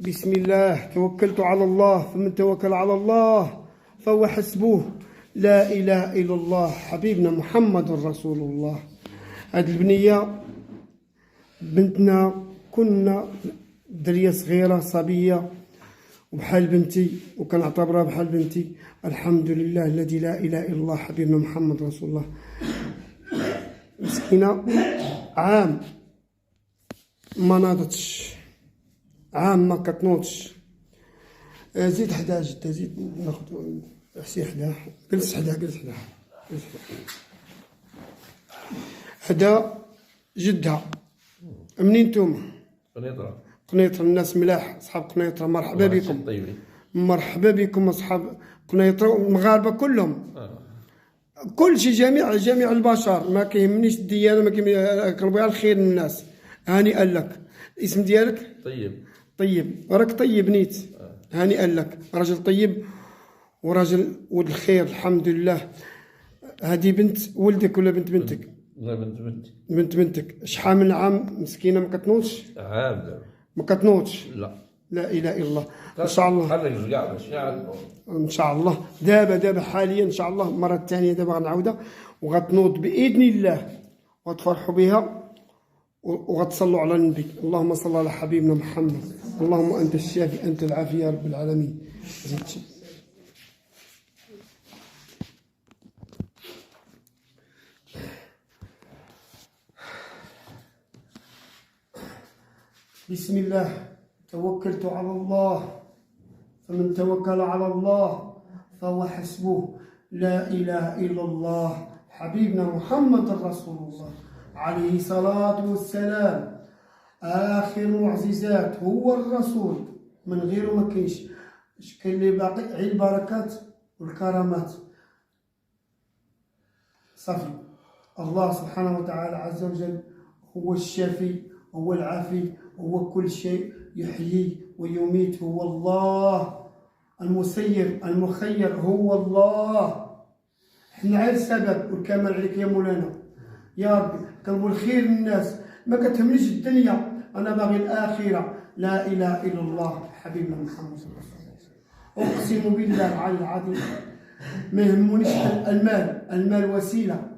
بسم الله توكلت على الله فمن توكل على الله فهو حسبه. لا إله إلا الله حبيبنا محمد رسول الله. هاد البنية بنتنا، كنا درية صغيرة صبية وبحال بنتي، وكنعتبرها بحال بنتي. الحمد لله الذي لا إله إلا الله حبيبنا محمد رسول الله. مسكينة عام ما ناضتش، عام ما كتنوضش. زيد حداها جدة، زيد ناخد حسي حداها، جلس حداها، جلس حداها، جلس حداها. حدا جدها. منين نتوما؟ قنيطرة. قنيطرة، الناس ملاح، صحاب قنيطرة، مرحبا بكم. مرحبا بكم أصحاب قنيطرة والمغاربة كلهم. كل شيء، جميع البشر، ما كيهمنيش الديانة، ما كيهمنيش، كنبغي الخير للناس. هانئا لك. الاسم ديالك؟ طيب، راك طيب نيت. هانئا لك، راجل طيب وراجل ولد الخير الحمد لله. هذه بنت ولدك ولا بنت بنتك؟ لا، بنت بنتي. بنت بنتك. شحال من عام مسكينة ما كتنوضش؟ عام دابا ما كتنوضش. لا اله الا الله. ان شاء الله خرج كاع باش ان شاء الله. دابا حاليا ان شاء الله المره الثانيه دابا غنعاودها وغتنوض باذن الله، وتفرحوا بها وغتصلوا على النبي. اللهم صل على حبيبنا محمد. اللهم انت الشافي انت العافي يا رب العالمين. بسم الله توكلت على الله فمن توكل على الله فهو حسبه. لا إله إلا الله حبيبنا محمد رسول الله عليه الصلاة والسلام. آخر معجزات هو الرسول، من غيره ما كاينش. كاين اللي باقي غير البركات والكرامات صافي. الله سبحانه وتعالى عز وجل هو الشافي، هو العافي، هو كل شيء، يحيي ويميت. هو الله المسير المخير، هو الله. حنا على السبب والكمال عليك يا مولانا يا ربي. كنقول الخير للناس، ما كتهمنيش الدنيا، انا باغي الاخره. لا اله الا الله حبيبنا محمد صلى الله عليه وسلم. اقسم بالله العلي العظيم ما يهمنيش المال. المال وسيله،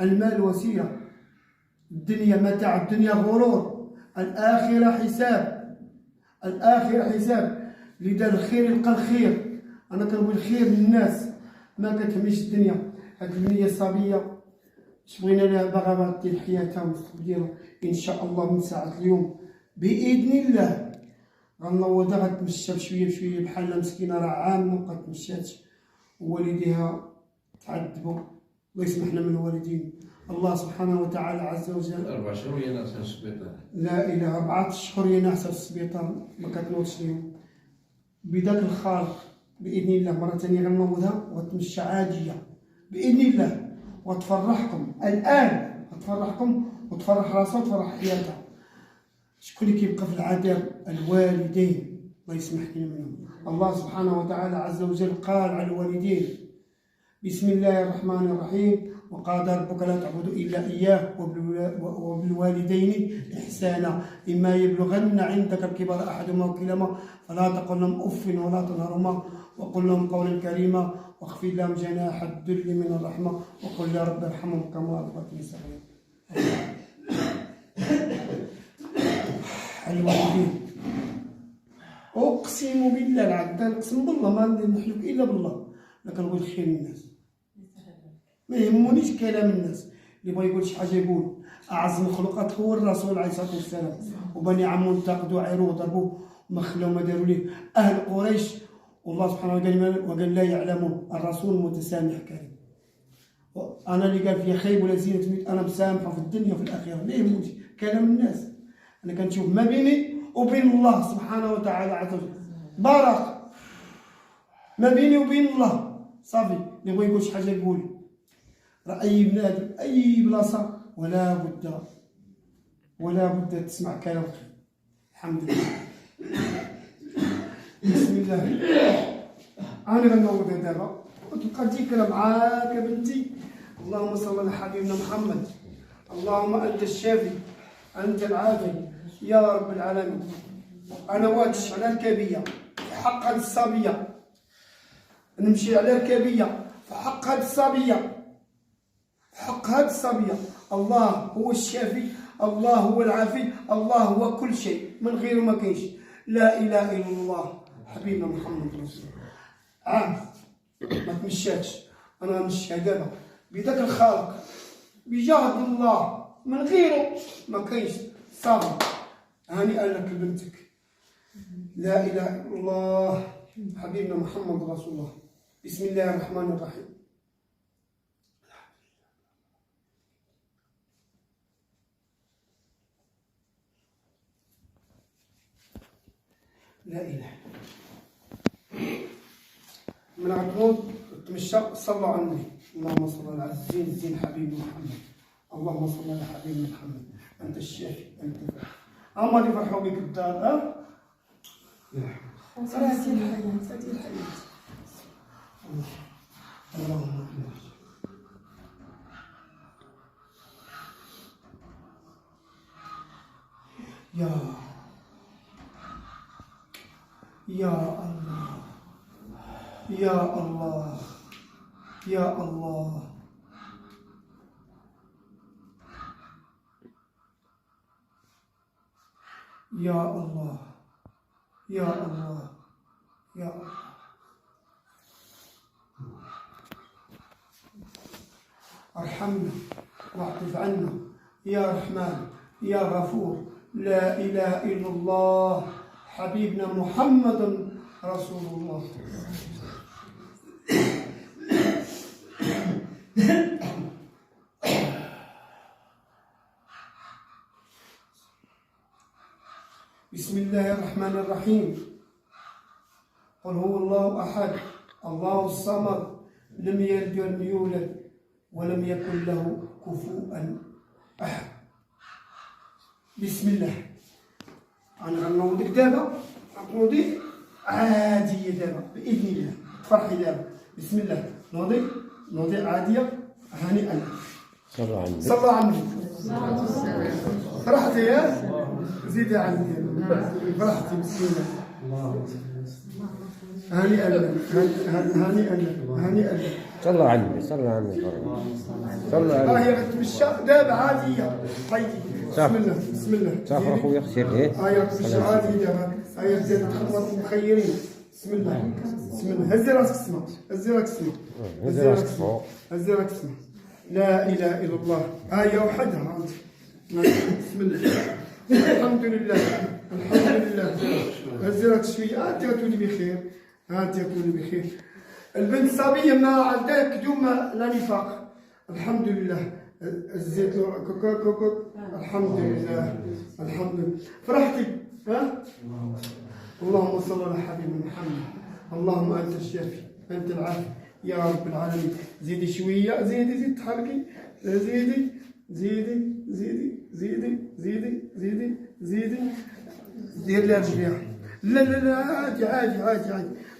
المال وسيله. الدنيا متاع، الدنيا غرور، الآخرة حساب، الآخرة حساب. اللي دار الخير يلقى الخير. أنا كنبغي الخير للناس، ما كتهمنيش الدنيا. هاد البنية الصبية اش بغينا لها، باغا دير حياتها والمستقبل ديالها إن شاء الله. من ساعة اليوم بإذن الله غنوضها، غتمشى بشوية بشوية بحال مسكينة راه عام مابقا تمشاتش، ووالديها تعذبوا. الله يسمحنا من الوالدين. الله سبحانه وتعالى عز وجل. 4 شهور هي ناعسة في السبيطار. لا إله، 4 أشهر هي ناعسة في السبيطار، ما كتنوضش ليهم. بداك الخالق بإذن الله مرة ثانية غنوضها وغتمشى عادية بإذن الله، وتفرحكم الآن، غتفرحكم وتفرح راسها وتفرح حياتها. شكون اللي كيبقى في العذاب؟ الوالدين، الله يسمح لنا منهم. الله سبحانه وتعالى عز وجل قال على الوالدين: بسم الله الرحمن الرحيم: وقضى ربك لا تعبدوا إلا إياه وبالوالدين إحسانا إما يبلغن عندك الكبر أحدهما أو كلاهما فلا تقل لهم أف ولا تنهرهما وقل لهم قولا كريما واخفض لهم جناح الذل من الرحمة وقل يا رب ارحمهم كما ربتني صغيرا. الوالدين، أقسم بالله العظيم، نقسم بالله ما نحلف إلا بالله، لا كنبغي الخير للناس، ما يهمونيش كلام الناس. اللي بغى يقول شي حاجه يقول. اعز المخلوقات هو الرسول عليه الصلاه والسلام، وبني عمو انتقدوا عيروه وضربوه وما خلاو ما داروا ليه اهل قريش. والله سبحانه وتعالى وقال لا يعلمون الرسول متسامح كريم. انا اللي قال فيا خيب ولا زينه تميت، انا مسامحه في الدنيا وفي الاخره، ما يهمنيش كلام الناس. انا كنشوف ما بيني وبين الله سبحانه وتعالى عز وجل بارك، ما بيني وبين الله صافي. اللي بغى يقول شي حاجه يقول. راه اي بنادم اي بلاصه ولا بد تسمع كلام. الحمد لله. بسم الله. انا غنوضها دابا وتبقى ذكرى معاك يا بنتي. اللهم صل على حبيبنا محمد. اللهم انت الشافي انت العافي يا رب العالمين. أنا واقف على ركابية في حق هذه الصبية، نمشي على ركابية في حق هذه الصبية، في حق هذه الصبية. الله هو الشافي، الله هو العافي، الله هو كل شيء، من غيره ما كاينش. لا إله إلا الله حبيبنا محمد رسول الله. ما تمشاتش، أنا نمشيها دابا بذاك الخالق، بجهد الله، من غيره ما كاينش. صابر، هانئا لك بنتك. لا إله إلا الله حبيبنا محمد رسول الله. بسم الله الرحمن الرحيم. لا إله من غتموت تمشى صلوا على النبي. اللهم صل على الزين حبيبي محمد. اللهم صل على حبيبي محمد. أنت الشافي أنت الفرح. هما اللي فرحوا بك الدار. هاتي الحياة. اللهم يا الله يا الله يا الله يا الله يا الله يا الله. ارحمنا واعطف عنا يا رحمن يا غفور. لا إله إلا الله حبيبنا محمد رسول الله. بسم الله الرحمن الرحيم. قل هو الله أحد الله الصمد لم يلد ولم يولد ولم يكن له كفوا أحد. بسم الله. أنا غنوضك دابا، غنوضي عادية دابا بإذن الله. فرحي دابا. بسم الله. نوضي عادية هانئا. صلوا على النبي. صلوا على النبي. فرحتي يا زيدي عندي فرحتي. بسم الله. هانئا هانئا. صلوا على النبي. صلوا على النبي. صلوا على النبي. هي غتمشى دابا عادية. حيدي. بسم الله. بسم الله. صافي اخويا اختي ايه. غتمشى عادية دابا. زاد تخبط مخيرين. بسم الله. بسم الله. هزي راسك السما. هزي راسك السما. هزي راسك فوق. هزي راسك السما. لا إله إلا الله. هي وحدها. بسم الله. الحمد لله الحمد لله. هزي راسك شوية. أنت غتولي بخير. أنت غتولي بخير. البنت الصبية ما عندها دوم لا نفاق. الحمد لله. الزيت كوكو. الحمد لله الحمد لله. فرحتي ها. اللهم صل على حبيبنا محمد. اللهم انت الشافي انت العافي يا رب العالمين. زيدي شويه. زيدي تحركي. زيدي دير لها رجليها. لا عادي.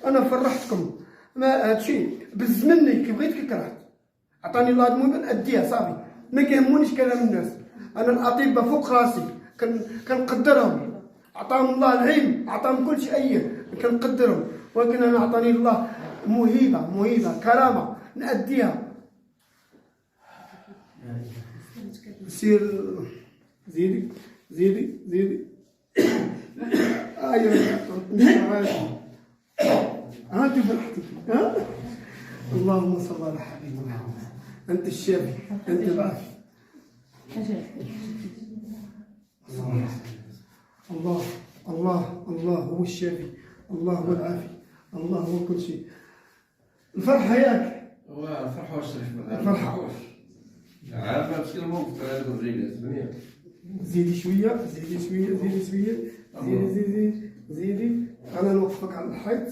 انا فرحتكم. ما هادشي بز مني كي بغيت كي كرهت. عطاني الله المهم اديها صافي. ما كيهمونيش كلام الناس. انا الاطباء فوق راسي كنقدرهم. عطاهم الله العلم، عطاهم كل شيء كنقدرهم، ولكن انا عطاني الله موهبه كرامه نأديها. سير زيدي هاتي فرحتك. اللهم صل على حبيبنا محمد. انت الشافي انت العافي. الله هو الشافي، الله هو العافي، الله هو كل شيء. الفرحة ياك؟ هو الفرحة والشرف. الفرحة. عارفة نفس الموقف تاع هذوك الرجال. زيدي شوية. زيدي. أنا نوقفك على الحيط.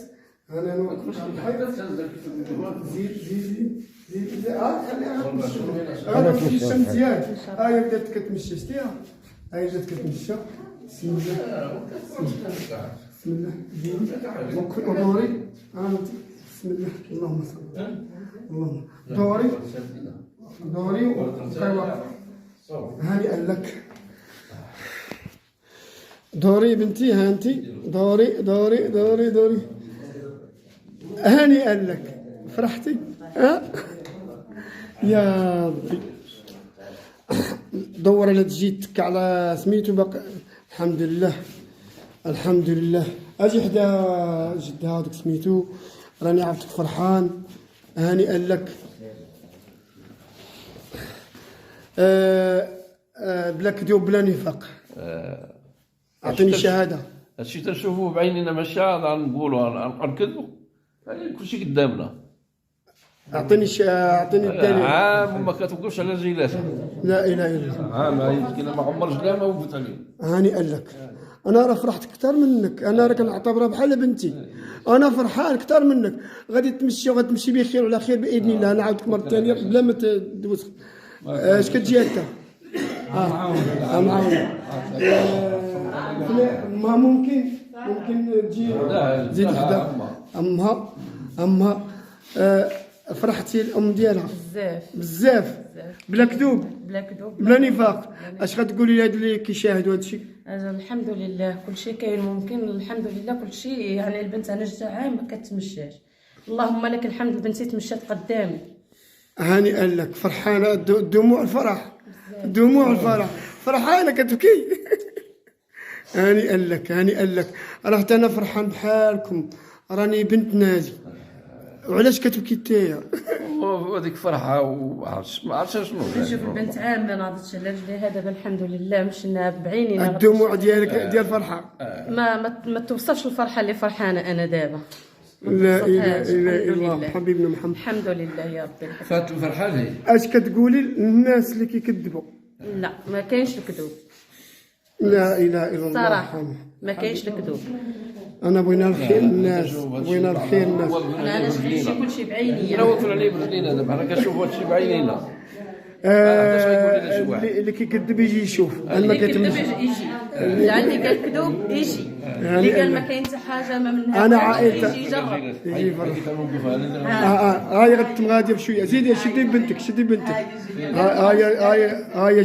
زيد. خليها تمشي الشمسيات. بدات كتمشى. شتيها؟ بدات كتمشى. بسم الله. وقفي ودوري. بسم الله. اللهم صل. اللهم دوري وبقي واقف. هانئا لك. دوري بنتي، ها انت دوري دوري دوري دوري. هانئا لك، فرحتي؟ ها يا ربي. دور لا تجي تك على سميتو باقي. الحمد لله الحمد لله. اجي حدا جدها هذاك سميتو، راني عرفتك فرحان. هانئا لك. بلا كذوب بلا نفاق. اعطيني الشهاده. هادشي تنشوفوه بعينينا ماشي نقولوا نكذبوا، كلشي قدامنا. اعطيني اعطيني الدليل. عام ما كتوقفش على رجيلاتها. لا اله الا الله. عام يمكن ما عمر رجلها ما وقفت عليه. هانئا لك. انا راه فرحت اكثر منك، انا راه كنعتبرها بحال بنتي. انا فرحان اكثر منك. غادي تمشي وغادي تمشي بخير وعلى خير باذن الله. نعاودك مره ثانيه بلا ما تدوز. اش كتجي انت؟ معاونه. ما ممكن تجي زيد حدا امها. فرحتي الام ديالها بزاف بلا كذوب بلا نفاق. اش غتقولي لهاد اللي كيشاهدوا هادشي؟ الحمد لله كل شيء كاين ممكن. الحمد لله كل شيء. يعني البنت انا جات عام ما كتمشاش، اللهم لك الحمد. بنتي تمشات قدامي. هانئا لك. فرحانه. دموع الفرح، دموع الفرح. فرحانه كتبكي. هانئا لك هانئا لك. راه حتى انا فرحان بحالكم. راني بنت نادي. وعلاش كتبكي نتايا؟ وهذيك فرحه ما عرفتش شنو. نشوف البنت عام ما ناضتش على رجليها. دابا الحمد لله مشينا بعينينا. الدموع ديالك ديال الفرحه. ما توصفش الفرحه اللي فرحانه انا دابا. لا اله الا الله حبيبنا محمد. الحمد لله يا ربي. فات الفرحه لي. اش كتقولي للناس اللي كيكذبوا؟ لا ما كاينش الكذوب. لا اله الا الله. صراحه ما كاينش الكذوب. انا بغينا الخير للناس، بغينا الخير للناس. انا شفت كل شيء بعيني. انا واقفين عليه برجلينا دابا. حنا كنشوفوا هادشي بعينينا. اللي كيكذب يجي يشوف. اللي كيكذب يجي. اللي قال كذوب يجي. اللي قال ما كاين حتى حاجه ما منها. انا عائلتها يجي يجرب. يجي فرح. هاي غتمغادي بشويه. زيدي شدي بنتك شدي بنتك. هاي جايه.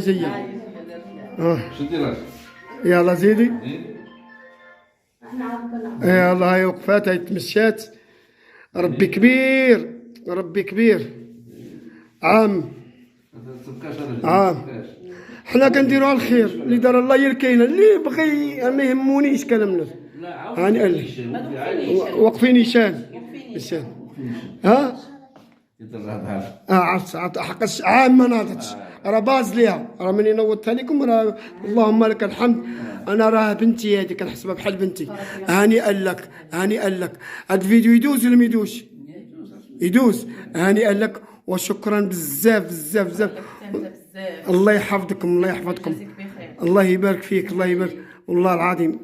شدي راسك. يلا زيدي. يلا هاي وقفات، هاي تمشات. ربي كبير ربي كبير. عام حنا كنديروا الخير. اللي دار الله هي الكاينه. اللي بغي ما يهمونيش كلام الناس. هانئا لك. وقفي نيشان. ها عرفت حقاش عام ما ناضتش. راه باز ليها. راه ملي نوضتها لكم راه اللهم لك الحمد. انا راه بنتي هذه كنحسبها بحال بنتي. هانئا لك هانئا لك. هاد الفيديو يدوز ولا ما يدوزش؟ يدوز. هانئا لك وشكرا بزاف بزاف بزاف. الله يحفظكم الله يحفظكم. الله يبارك فيك الله يبارك والله العظيم.